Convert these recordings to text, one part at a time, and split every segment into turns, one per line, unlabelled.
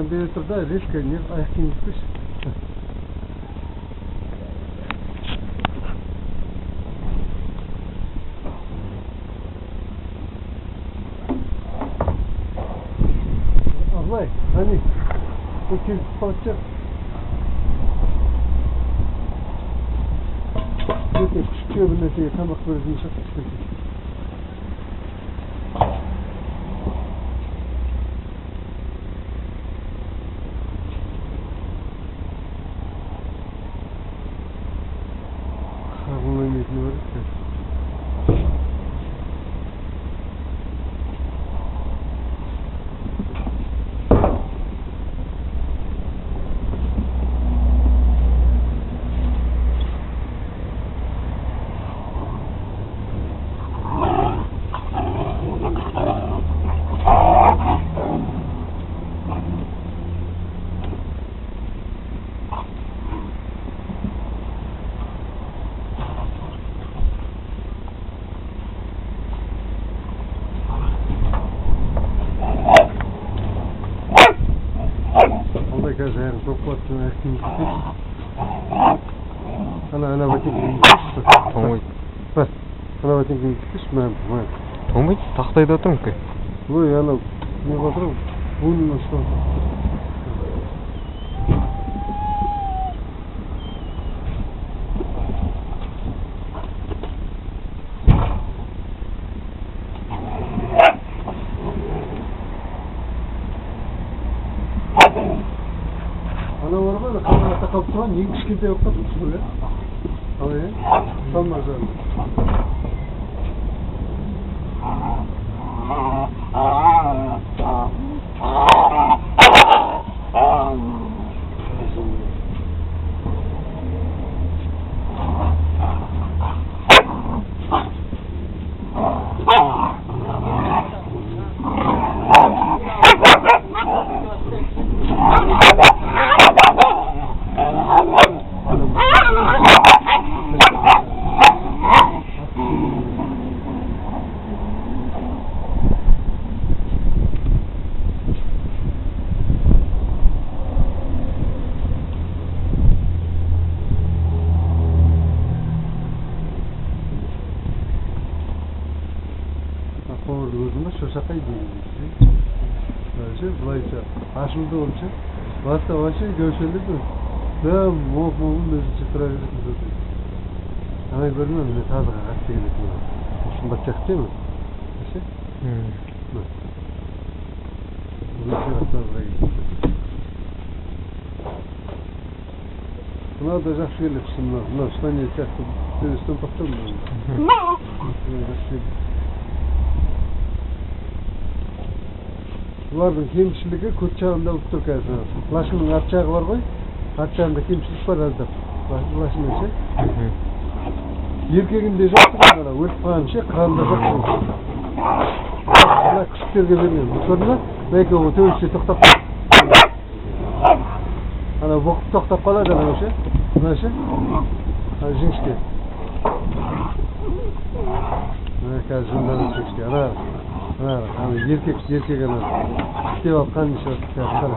бері тұр да, резко аяқ киім кетпеші. Абылай, қане, бұл келіп қалады жақ. Өте күшікке бір нәрсеге тамақ беретін шақырып кетеді. Казар, допотно активно. Она в этих томой. Бас. Она в этих кишмәм.
Томой тақтайда отырмын ке.
Ой, ана не отырмын. Бұны что? Ana var mı? Kamera takıp duran niye kışkıda yok da tutsun ya? Ama ya, sanmaz öyle. Şakaydı. Böylece bulayca aşıldı olacak. Başta görüşelim mi? Ben muğumun özü çıtırabilirim zaten. Ama görmem ne tarzı kaçtı gelir. Şunda çaktı mı? Nasıl? Bunu şurada bırakayım. Buna da жақсы келіп шынына. Мына штане сияқты төбестен тоқтам. Бұлардың кемшілігі көт жағында болып тұр қазір. Лашының арт жағы бар ғой, арт жағында кемшілік бар аздап. Лашының ше. Еркегінде жоқ тұр ғана, өліп қалған ше, қыранда жоқ тұр. Бұна күшіктерге берген. Көрді ма? Бәйке ол төбесте тоқтап қалады. Ана бұқып тоқтап қалады ана ше. Бұна ше. Ана жіңішке. Ана қазір жынданы жіңішке. Ана еркек ана істеп алған неше сияқты.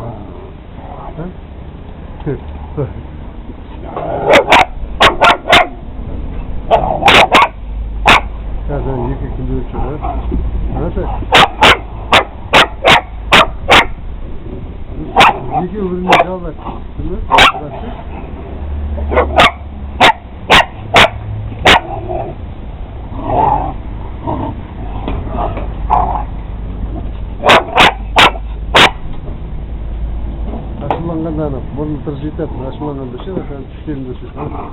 Қазір еркек күнде өтші ғой. Екеу біріне жалбар. Ашыланғанда бұрын тыр жетеді, ашыланғанда ше, түштерінде ше.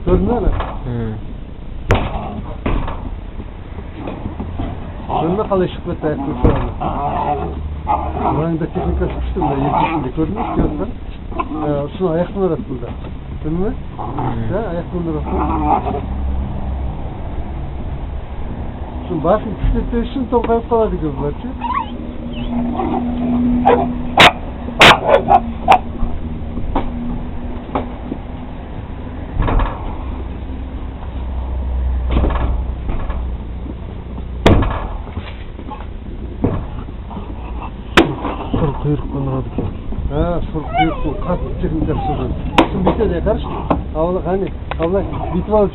Көрдің ана? Көрдің қалай шығып кетті аяқ көшірді? Маңында техникасы күшті мұнда еркесінде көрдің ме? Ұшын аяқтың арасы бұлда. Көрдің ме? Аяқтың арасы. Ұшын басын күштетті үшін тоңқайып қалады екен бұлар ше. Құйрықпен ұрады екен. шұрық құйық қатты тегіндеп содан түсінбейтін қарашы ауылы қане абылай бүйтіп алып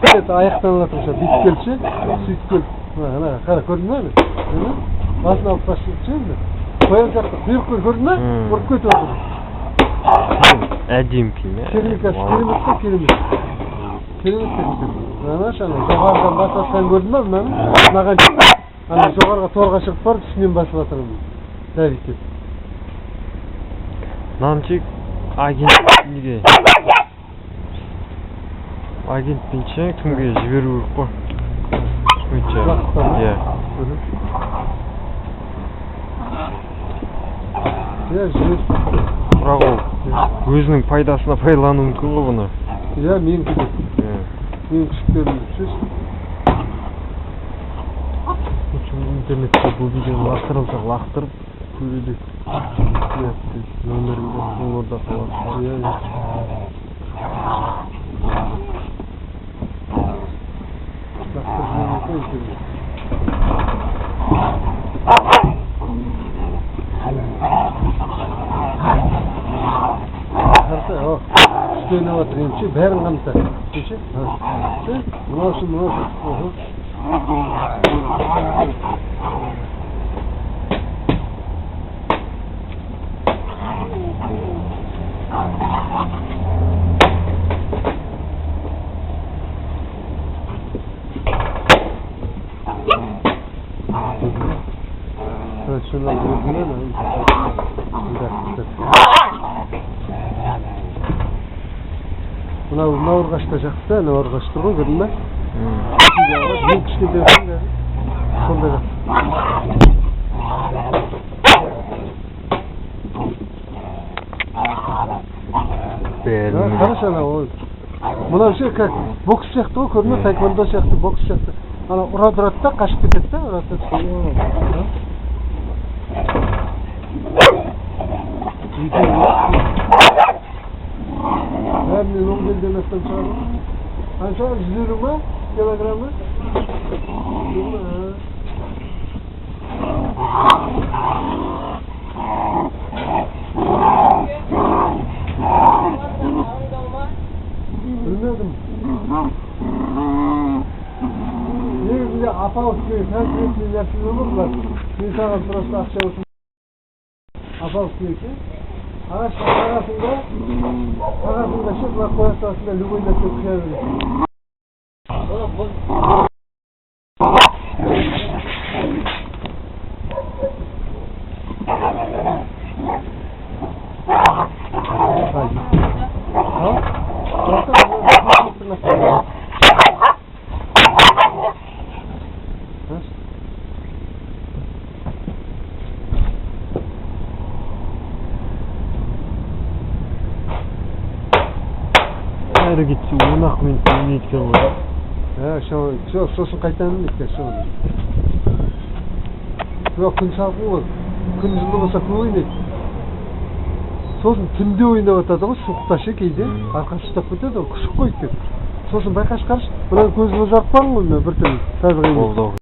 келеді аяқтан алатын шығар бүйтіп келші сөйтіп келіп ана қара көрдің ба басын алып басып енді қоян сияқты құйрықпен көрдің ба ұрып кетіп отыр
әдемі киім
техникасы керемет қой керемет техника анашы ана жоғарыдан басып жатқанын көрдің ба мынаны мынаған ана жоғарыға торға шығып барып үстінен басып жатырмын дәбит деп
мынанчик агентпенше кімге жіберу керек қой өйтсе иә бірақ ол өзінің пайдасына пайдалануы мүмкін ғой бұны
иә менікі де менің күшіктерім интернетте бұл видеоны лақтырылса лақтырып көреді нөмірімде бұл орда қалады үстіне отыр енді бәрін қамта мынаушы мынау ұрғашта жақсы ана ұрғаш тұр ғой көрдің ба ең кішкентай сонда жақсы қарашы ана мынау ше как бокс сияқты ғой көрдің ба таэквондо сияқты бокс сияқты ана ұра тұрады да қашып кетеді да ұрады бәрінен 10 келден астам шығады қанша 150 ма килограммы білмедім негізінде апалық деген конкретный нәрселер бар бұлар мен саған просто ақша үшін апалық деген қағасында ше бұлар қоя саласында любой нәрсе құя береді әрі кетсе 10-ақ минут еткен ғой сосын қайтамын еткен күн салқын ғой күн жылы болса көп ойнайды сосын түнде ойнап жатады ғой суықта ше кейде арқасы ұстап кетеді ғой күшік қой өйткені сосын байқашы қарашы мынаның көзі бозарып қалған ғой бір түрлі